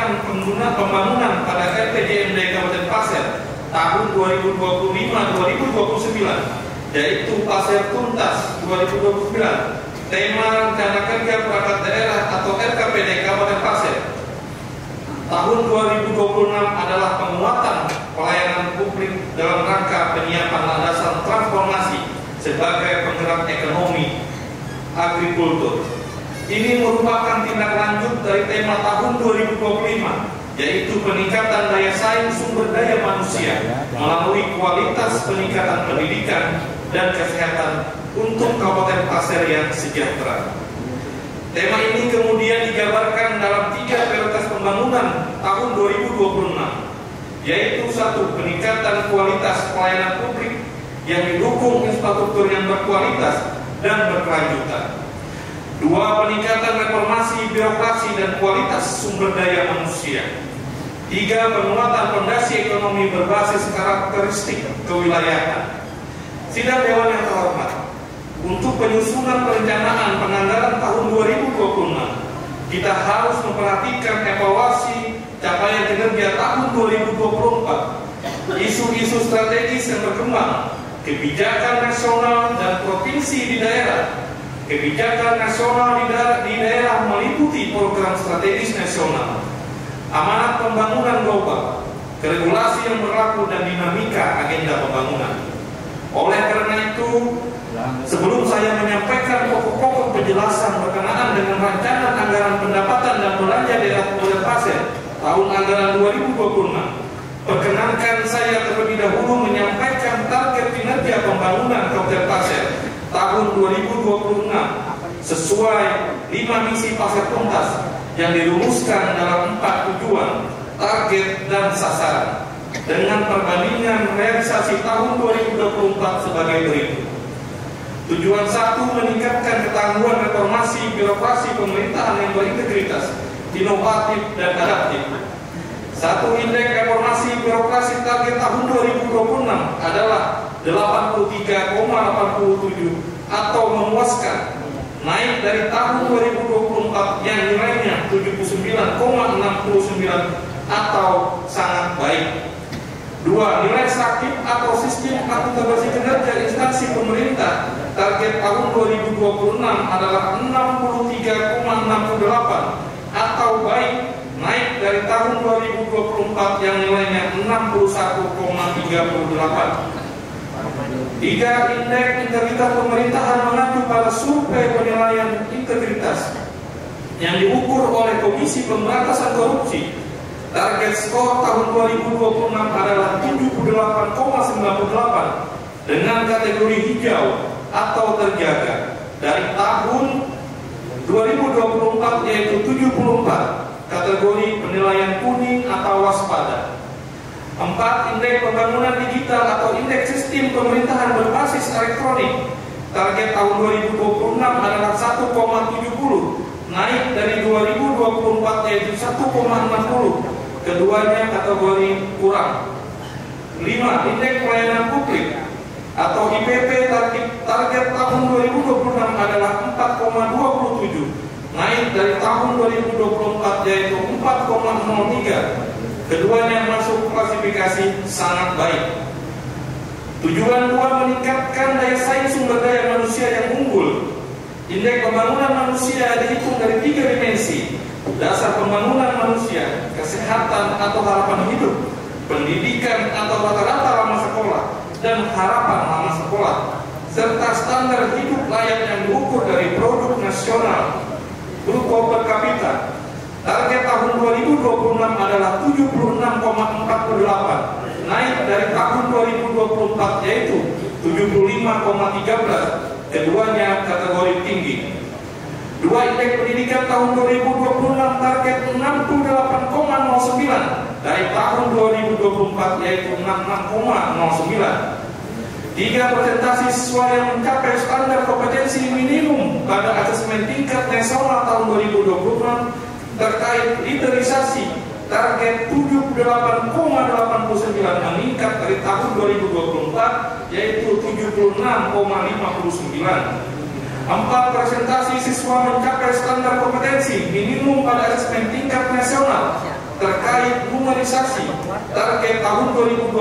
peningkatan pembangunan pada RPJMD Kabupaten Pasir tahun 2025-2029, yaitu Pasir Tuntas 2029, tema Rencana Kerja Perangkat Daerah atau RKPD Kabupaten Pasir. Tahun 2026 adalah penguatan pelayanan publik dalam rangka penyiapan landasan transformasi sebagai penggerak ekonomi agrikultur. Ini merupakan tindak lanjut dari tema tahun 2025, yaitu peningkatan daya saing sumber daya manusia melalui kualitas peningkatan pendidikan dan kesehatan untuk Kabupaten Pasir yang sejahtera. Tema ini kemudian dijabarkan dalam 3 prioritas pembangunan tahun 2026, yaitu 1. Peningkatan kualitas pelayanan publik yang didukung infrastruktur yang berkualitas dan berkelanjutan. 2. Peningkatan reformasi birokrasi dan kualitas sumber daya manusia. 3. Penguatan fondasi ekonomi berbasis karakteristik kewilayahan. Sidang Dewan yang terhormat, untuk penyusunan perencanaan penganggaran tahun 2026, kita harus memperhatikan evaluasi capaian kinerja tahun 2024, isu-isu strategis yang berkembang, kebijakan nasional dan provinsi di daerah. Kebijakan nasional di daerah meliputi program strategis nasional, amanat pembangunan global, regulasi yang berlaku dan dinamika agenda pembangunan. Oleh karena itu, sebelum saya menyampaikan pokok-pokok penjelasan berkenaan dengan rancangan anggaran pendapatan dan belanja daerah Kabupaten Pasir tahun anggaran 2026, perkenankan saya terlebih dahulu menyampaikan target kinerja pembangunan Kabupaten Pasir tahun 2026 sesuai 5 misi Pasir Tuntas yang dirumuskan dalam 4 tujuan, target, dan sasaran, dengan perbandingan realisasi tahun 2024 sebagai berikut. Tujuan 1, meningkatkan ketangguhan reformasi birokrasi pemerintahan yang berintegritas, inovatif, dan adaptif. 1. Indeks reformasi birokrasi target tahun 2026 adalah 83,87 atau memuaskan, naik dari tahun 2024 yang nilainya 79,69 atau sangat baik. 2. Nilai sakit atau sistem akuntabelasi kinerja instansi pemerintah target tahun 2026 adalah 63,68 atau baik, naik dari tahun 2024 yang nilainya 61,38. 3. Indeks integritas pemerintahan mengacu pada survei penilaian integritas yang diukur oleh Komisi Pemberantasan Korupsi. Target skor tahun 2026 adalah 78,98 dengan kategori hijau atau terjaga. Dari tahun 2024 yaitu 74, kategori penilaian kuning atau waspada. 4. Indeks pembangunan digital atau indeks sistem pemerintahan berbasis elektronik. Target tahun 2026 adalah 1,70, naik dari 2024 yaitu 1,60. Keduanya kategori kurang. 5. Indeks pelayanan publik atau IPP target tahun 2026 adalah 4,27, naik dari tahun 2024 yaitu 4,03. Keduanya masuk klasifikasi sangat baik. Tujuan 2, meningkatkan daya saing sumber daya manusia yang unggul. Indeks pembangunan manusia dihitung dari 3 dimensi: dasar pembangunan manusia, kesehatan atau harapan hidup, pendidikan atau rata-rata lama sekolah, dan harapan lama sekolah, serta standar hidup layak yang diukur dari produk nasional bruto per kapita. Target tahun 2026 adalah 76,48, naik dari tahun 2024 yaitu 75,13. Keduanya kategori tinggi. 2. Indeks pendidikan tahun 2026 target 68,09 dari tahun 2024 yaitu 66,09. 3. Presentasi siswa yang mencapai standar kompetensi minimum pada asesmen tingkat nasional tahun 2026 terkait literisasi target 78,89 meningkat dari tahun 2024 yaitu 76,59. 4. Presentasi siswa mencapai standar kompetensi minimum pada asesmen tingkat nasional terkait numerisasi target tahun 2026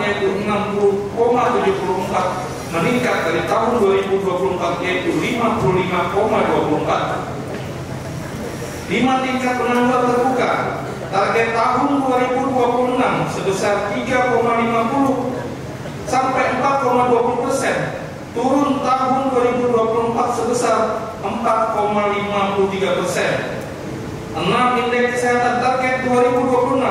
yaitu 60,74 meningkat dari tahun 2024 yaitu 55,24. 5 tingkat pengangguran terbuka target tahun 2026 sebesar 3,50 sampai 4,20%, turun tahun 2024 sebesar 4,53%. 6 indeks kesehatan target 2026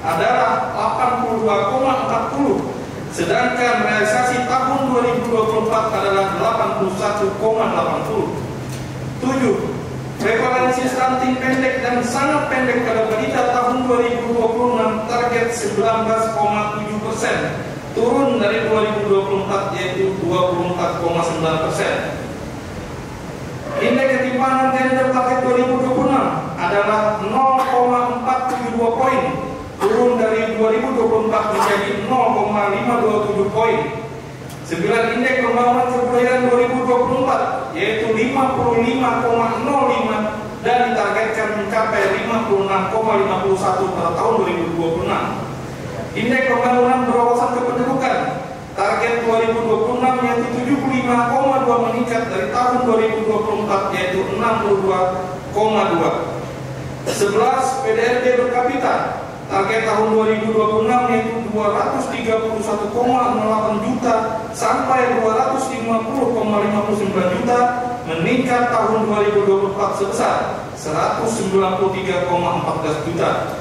adalah 82,40, sedangkan realisasi tahun 2024 adalah 81,80. 7. Prevalensi stunting pendek dan sangat pendek pada balita tahun 2026 target 19,7%, turun dari 2024 yaitu 24,9%. Indeks ketimpangan gender target 2026 adalah 0,472 poin, turun dari 2024 menjadi 0,527 poin. 9 indeks pembangunan kebudayaan 2024 yaitu 55,05 dan ditargetkan mencapai 56,51 pada tahun 2026. Indeks pembangunan berwawasan kependudukan target 2026 yaitu 75,2 meningkat dari tahun 2024 yaitu 62,2. 11 PDRB per kapita target tahun 2026 yaitu 231,08 juta sampai 250,59 juta, meningkat tahun 2024 sebesar 193,14 juta.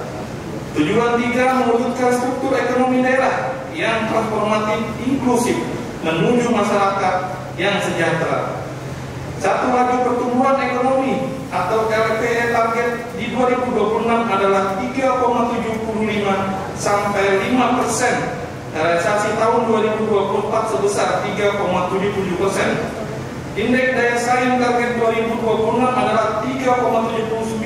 Tujuan 3 mewujudkan struktur ekonomi daerah yang transformatif inklusif menuju masyarakat yang sejahtera. 1 laju pertumbuhan ekonomi atau LPE target di 2026 adalah 3,75 sampai 5%. Realisasi tahun 2024 sebesar 3,77%. Indeks daya saing target 2026 adalah 3,79,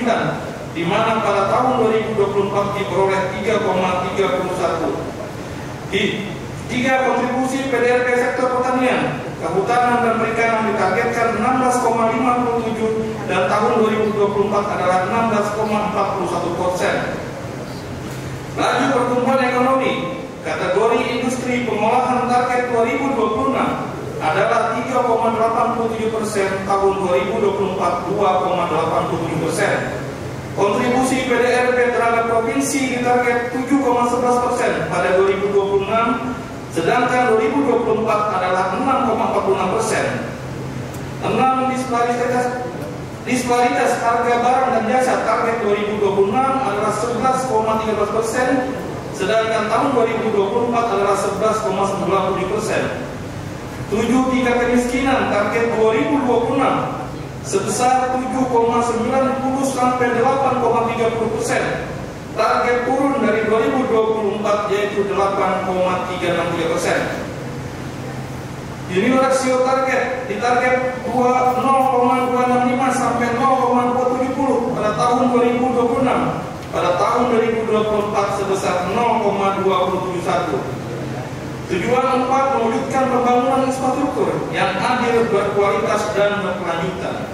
di mana pada tahun 2024 diperoleh 3,31. 3 kontribusi PDRB sektor pertanian, kehutanan dan perikanan ditargetkan 16,57 dan tahun 2024 adalah 16,41%. Laju pertumbuhan ekonomi kategori industri pengolahan target 2026 adalah 3,87%, tahun 2024 2,87%. Kontribusi PDRB terhadap provinsi ditarget 7,11% pada 2026, sedangkan 2024 adalah 6,46%. 6 disparitas harga barang dan jasa target 2026 adalah 11,13%, sedangkan tahun 2024 adalah 11,97%. 7 tingkat kemiskinan target 2026 sebesar 7,90 sampai 8,30%. Target turun dari 2024 yaitu 8,363%. Unit rasio target ditarget 0,265 sampai 0,270 pada tahun 2026. Pada tahun 2024 sebesar 0,271. Tujuan 4 mewujudkan pembangunan infrastruktur yang adil, berkualitas dan berkelanjutan.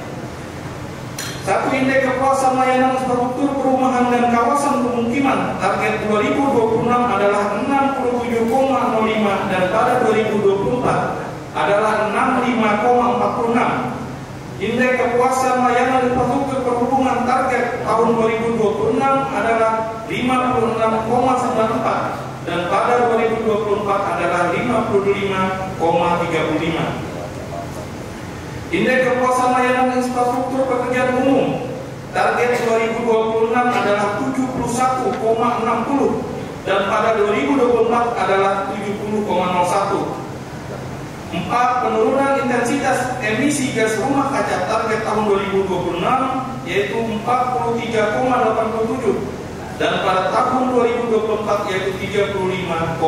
1 indeks kepuasan layanan infrastruktur perumahan dan kawasan pemukiman target 2026 adalah 67,05 dan pada 2024 adalah 65,46. Indeks kepuasan layanan infrastruktur perhubungan target tahun 2026 adalah 56,94 dan pada 2024 adalah 55,35. Indeks kepuasan layanan infrastruktur pekerjaan umum target 2026 adalah 71,60 dan pada 2024 adalah 70,01. 4. Penurunan intensitas emisi gas rumah kaca target tahun 2026 yaitu 43,87 dan pada tahun 2024 yaitu 35,29.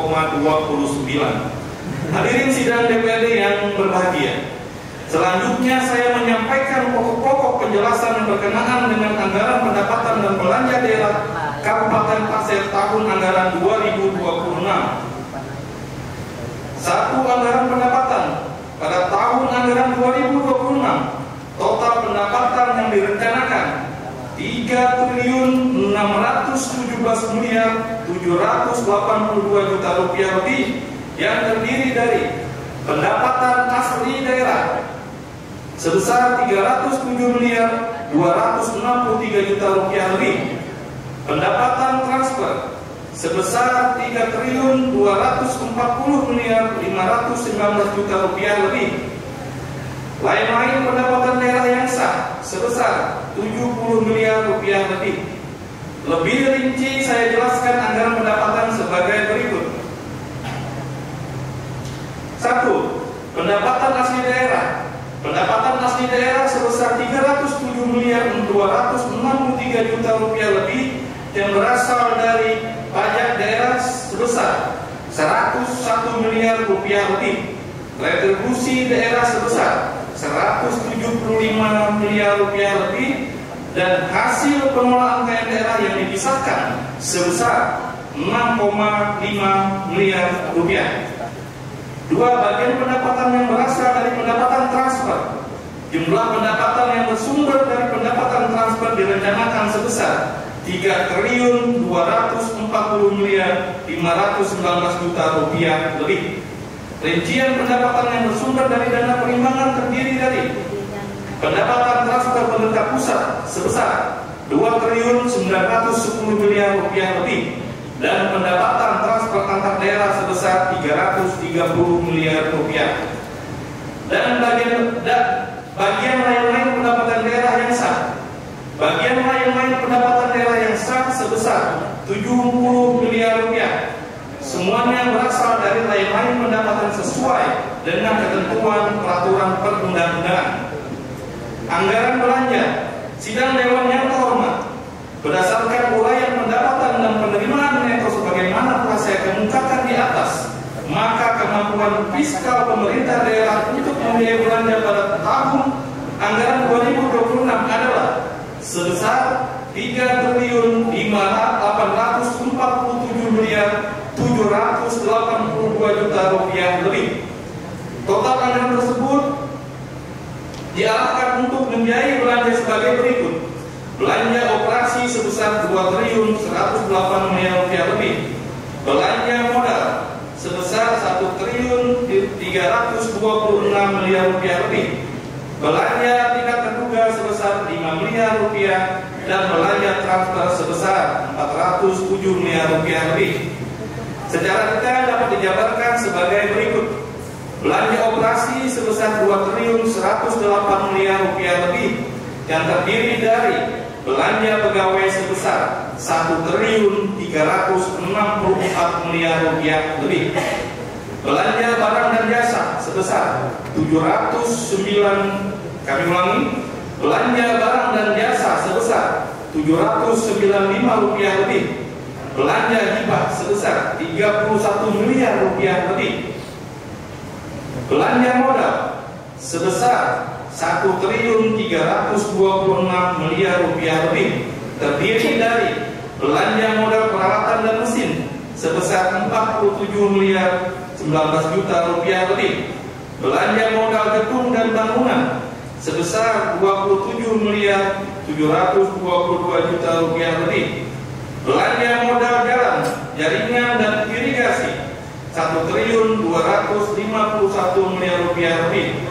Hadirin sidang DPRD yang berbahagia, selanjutnya saya menyampaikan pokok-pokok penjelasan yang berkenaan dengan anggaran pendapatan dan belanja daerah Kabupaten Pasir tahun anggaran 2026. 1. Anggaran pendapatan pada tahun anggaran 2026, total pendapatan yang direncanakan 3.617.782.000 rupiah lebih yang terdiri dari pendapatan asli daerah sebesar 307.263.000.000 rupiah lebih, pendapatan transfer sebesar 3.240.519.000.000 rupiah lebih, lain-lain pendapatan daerah yang sah sebesar 70 miliar rupiah lebih. Lebih rinci saya jelaskan anggaran pendapatan sebagai berikut. 1. Pendapatan asli daerah. Pendapatan asli daerah sebesar 307.263.000.000 rupiah lebih yang berasal dari pajak daerah sebesar 101 miliar rupiah lebih, retribusi daerah sebesar 175 miliar rupiah lebih, dan hasil pengelolaan kekayaan daerah yang dipisahkan sebesar 6,5 miliar rupiah. 2. Bagian pendapatan yang berasal dari pendapatan transfer. Jumlah pendapatan yang bersumber dari pendapatan transfer direncanakan sebesar 3.240.519.000.000 rupiah lebih. Rincian pendapatan yang bersumber dari dana perimbangan terdiri dari pendapatan transfer pemerintah pusat sebesar 2.910 miliar rupiah lebih, dan pendapatan transfer antar daerah sebesar 330 miliar rupiah. Dan bagian lain-lain pendapatan daerah yang sah. Bagian lain-lain pendapatan daerah yang sah sebesar 70 miliar rupiah. Semuanya berasal dari lain-lain pendapatan sesuai dengan ketentuan peraturan perundang-undangan. Anggaran belanja. Sidang Dewan yang terhormat, berdasarkan uraian pendapatan dan penerimaan neto sebagaimana telah saya kemukakan di atas, maka kemampuan fiskal pemerintah daerah untuk membiayai belanja pada tahun anggaran 2026 adalah sebesar 3.847.782.000.000 rupiah lebih. Total anggaran tersebut diarahkan untuk membiayai belanja sebagai berikut. Belanja operasi sebesar 2.108 miliar rupiah lebih. Belanja modal sebesar 1.326 miliar rupiah lebih. Belanja tidak terduga sebesar 5 miliar rupiah, dan belanja transfer sebesar 407 miliar rupiah lebih. Secara detail dapat dijabarkan sebagai berikut. Belanja operasi sebesar 2.108 miliar rupiah lebih yang terdiri dari belanja pegawai sebesar 1.364 miliar rupiah lebih. Belanja barang dan jasa sebesar 709, kami ulangi, belanja barang dan jasa sebesar 795 rupiah lebih. Belanja hibah sebesar 31 miliar rupiah lebih. Belanja modal sebesar 1.326 miliar rupiah lebih, terdiri dari belanja modal peralatan dan mesin sebesar 47.019.000.000 rupiah lebih. Belanja modal gedung dan bangunan sebesar 27.722.000.000 rupiah lebih. Belanja modal jalan, jaringan dan irigasi 1.251 miliar rupiah lebih.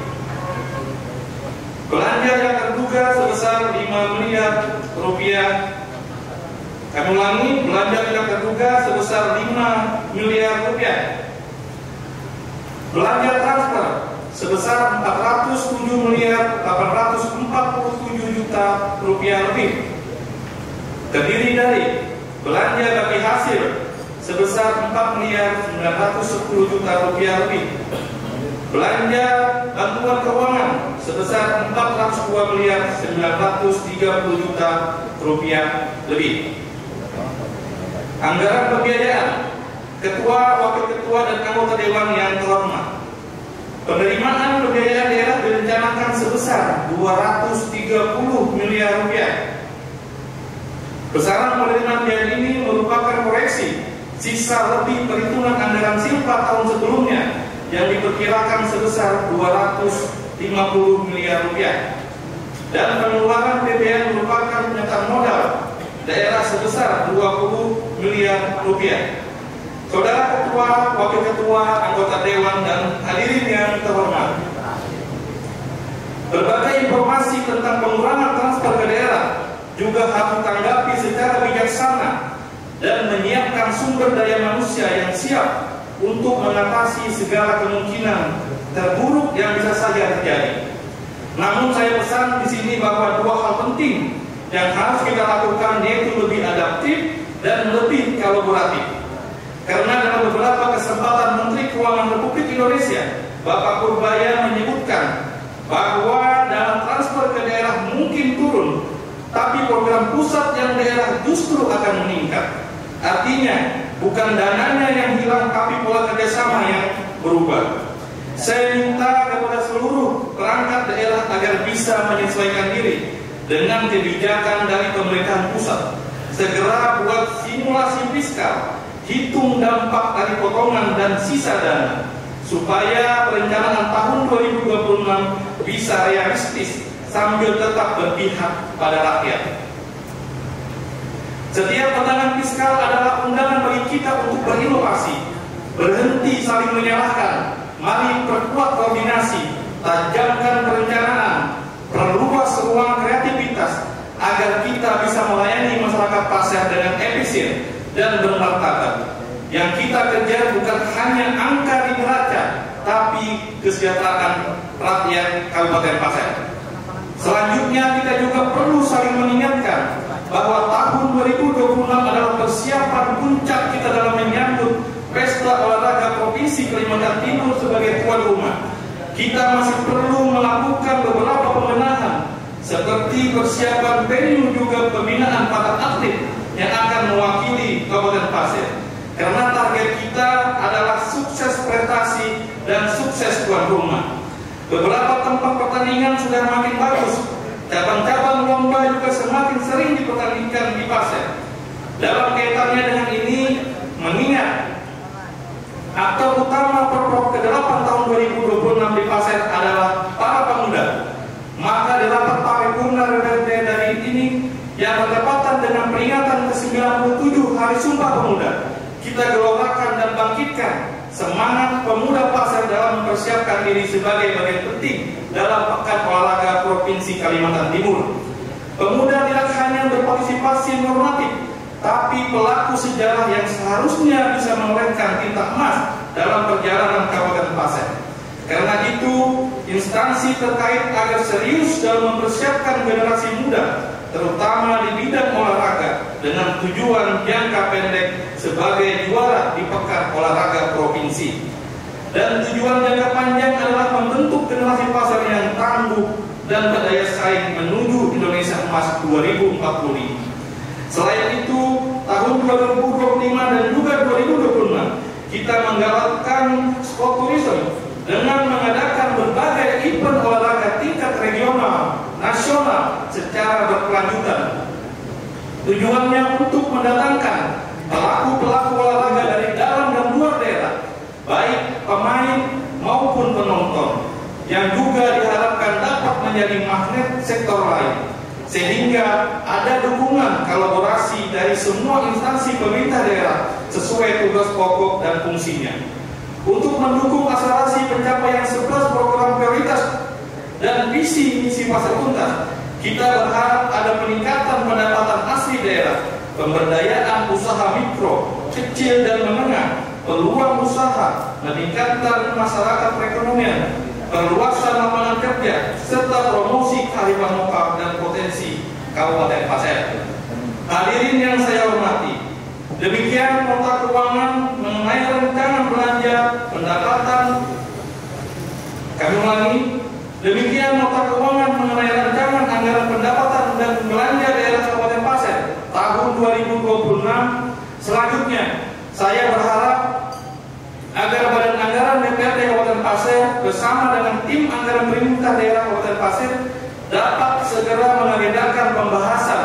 Belanja yang terduga sebesar 5 miliar rupiah. Kami ulangi, belanja tidak terduga sebesar 5 miliar rupiah. Belanja transfer sebesar 407.847.000.000 rupiah lebih, terdiri dari belanja bagi hasil sebesar 4.910.000.000 rupiah lebih. Belanja bantuan keuangan sebesar 402.930.000.000 rupiah lebih. Anggaran pembiayaan Ketua, Wakil Ketua, dan anggota Dewan yang terhormat, penerimaan pembiayaan daerah direncanakan sebesar 230 miliar rupiah. Besaran penerimaan biaya ini merupakan koreksi sisa lebih perhitungan anggaran silpa tahun sebelumnya yang diperkirakan sebesar 250 miliar rupiah. dan pengeluaran PBN merupakan penyetaan modal daerah sebesar 20 miliar rupiah. Saudara Ketua, Wakil Ketua, anggota Dewan, dan hadirin yang terhormat, berbagai informasi tentang pengurangan transfer ke daerah juga harus ditanggapi secara bijaksana dan menyiapkan sumber daya manusia yang siap untuk mengatasi segala kemungkinan terburuk yang bisa saja terjadi. Namun saya pesan di sini bahwa dua hal penting yang harus kita lakukan, yaitu lebih adaptif dan lebih kolaboratif. Karena dalam beberapa kesempatan Menteri Keuangan Republik Indonesia, Bapak Purbaya, menyebutkan bahwa dalam transfer ke daerah mungkin turun, tapi program pusat yang daerah justru akan meningkat. Artinya, bukan dananya yang hilang, tapi pola kerjasama yang berubah. Saya minta kepada seluruh perangkat daerah agar bisa menyesuaikan diri dengan kebijakan dari pemerintahan pusat. Segera buat simulasi fiskal, hitung dampak dari potongan dan sisa dana, supaya perencanaan tahun 2026 bisa realistis sambil tetap berpihak pada rakyat. Setiap pandangan fiskal adalah undangan bagi kita untuk berinovasi, berhenti saling menyalahkan, mari perkuat koordinasi, tajamkan perencanaan, perluas ruang kreativitas, agar kita bisa melayani masyarakat pasar dengan efisien dan bermartabat. Yang kita kejar bukan hanya angka di neraca, tapi kesejahteraan rakyat Kabupaten Pasir. Selanjutnya, kita juga perlu saling mengingatkan bahwa tahun 2026 adalah persiapan puncak kita dalam menyambut Pesta Olahraga Provinsi Kalimantan Timur sebagai tuan rumah. Kita masih perlu melakukan beberapa pembenahan, seperti persiapan venue, juga pembinaan para atlet yang akan mewakili Kabupaten Pasir. Karena target kita adalah sukses prestasi dan sukses tuan rumah. Beberapa tempat pertandingan sudah makin bagus. Cabang-cabang lomba juga semakin sering dipertandingkan di Pasir. Dalam kaitannya dengan ini, mengingat aktor utama Perprov ke-8 tahun 2026 di Pasir adalah para pemuda, maka di rapat paripurna DPRD dari ini yang bertepatan dengan peringatan ke-97 Hari Sumpah Pemuda, kita gelorkan dan bangkitkan semangat pemuda Pasir dalam mempersiapkan diri sebagai bagian penting dalam Pekan Olahraga Provinsi Kalimantan Timur. Pemuda tidak hanya berpartisipasi normatif, tapi pelaku sejarah yang seharusnya bisa menorehkan tinta emas dalam perjalanan Kabupaten Pasir. Karena itu, instansi terkait agar serius dalam mempersiapkan generasi muda, terutama di bidang olahraga, dengan tujuan jangka pendek sebagai juara di Pekan Olahraga Provinsi. Dan tujuan jangka panjang adalah membentuk generasi Pasir yang tangguh dan berdaya saing menuju Indonesia Emas 2045. Selain itu, tahun 2025 dan juga 2026 kita menggalakkan sport tourism dengan mengadakan berbagai event olahraga tingkat regional, nasional secara berkelanjutan. Tujuannya untuk mendatangkan pelaku-pelaku olahraga dari dalam dan luar daerah, baik pemain maupun penonton, yang juga diharapkan dapat menjadi magnet sektor lain, sehingga ada dukungan kolaborasi dari semua instansi pemerintah daerah sesuai tugas pokok dan fungsinya. Untuk mendukung akselerasi pencapaian 11 program prioritas dan visi misi Pasir Tuntas, kita berharap ada peningkatan pendapatan asli daerah, pemberdayaan usaha mikro, kecil dan menengah, peluang usaha, meningkatkan masyarakat perekonomian, perluasan lapangan kerja, serta promosi kearifan lokal dan potensi Kabupaten Pasir. Hadirin yang saya hormati, demikian nota keuangan mengenai rencana belanja pendapatan. Kami ulangi, demikian nota keuangan mengenai rancangan anggaran pendapatan dan belanja daerah Kabupaten Pasir tahun 2026. Selanjutnya, saya berharap agar Badan Anggaran DPRD Kabupaten Pasir bersama dengan tim anggaran pemerintah daerah Kabupaten Pasir dapat segera mengagendakan pembahasan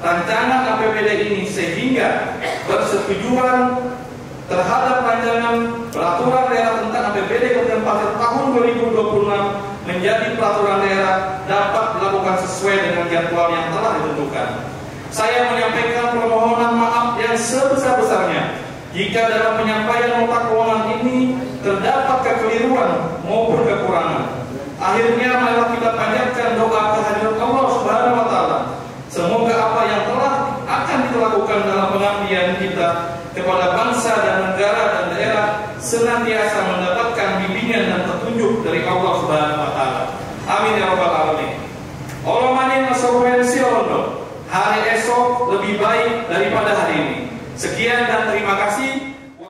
rancangan APBD ini sehingga persetujuan terhadap rancangan peraturan daerah tentang APBD Kabupaten Pasir tahun 2026 menjadi peraturan daerah dapat dilakukan sesuai dengan jadwal yang telah ditentukan. Saya menyampaikan permohonan maaf yang sebesar-besarnya jika dalam penyampaian nota keuangan ini terdapat kekeliruan maupun kekurangan. Akhirnya marilah kita panjatkan doa kehadirat Allah Subhanahu wa taala. Semoga apa yang telah akan kita lakukan dalam pengabdian kita kepada bangsa dan negara dan daerah senantiasa mendapatkan bimbingan dan petunjuk dari Allah Subhanahu wa taala. Amin ya rabbal alamin. Allah manin asobensi Hari esok lebih baik daripada hari ini. Sekian dan terima kasih.